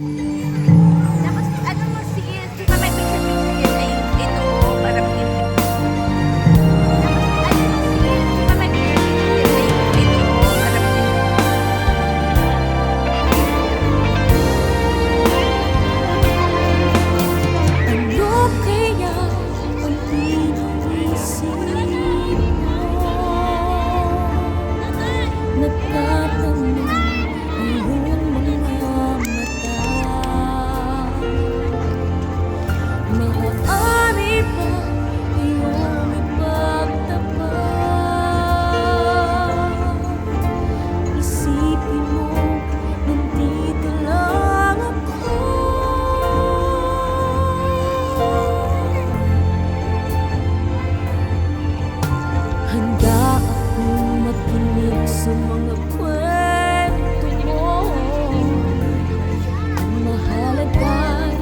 Tapos ano mo sis, di ba may picture-picture yan ay ito, parang yun. Tapos ano mo sis, di ba may picture-picture yan ay ito, parang yun. Ano kaya ang iniisip mo? Nagtatanong iyong mga mata. Maaari ba iyong ipagtapat? Isipin mo, nandito lang ako. Handa akong makinig sa mga kwento mo. Ang mahalaga'y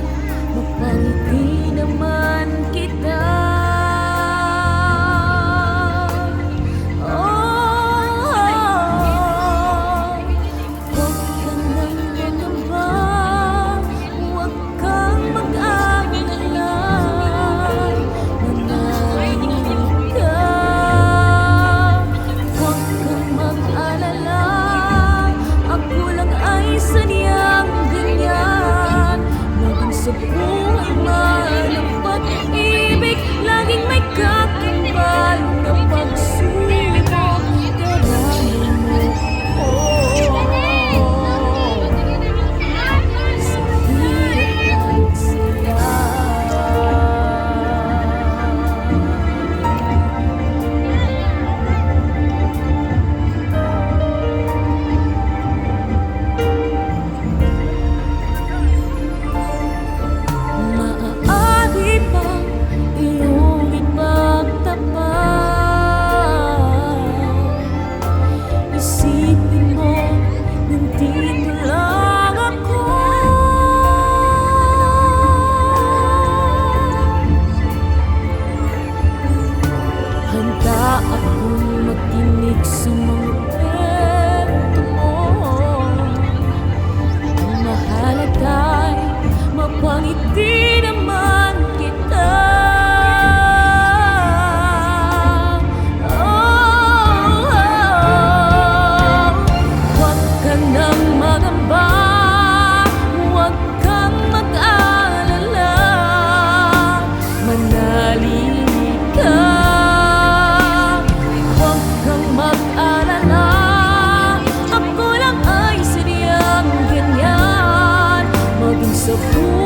mapangiti naman kita. Oh, huwag ka nang magamba, huwag kang mag-alala. Manalig ka, huwag kang mag-alala. Ako lang ay sadyang ganyan. Maging sa buhay man ang pag-ibig, laging may kakambal na pagsubok. Daramin mo, sa hirap at saya. Maaari bang iyong ipagtapat? Isipin mo, nandito lang ako. Handa akong makinig sa mga kwento mo. Ang mahalaga'y mapangiti naman kita. Oh, huwag ka nang magamba, huwag kang mag-alala. Manalig ka, huwag kang mag-alala. Ako lang ay sadyang ganyan. Maging sa buhay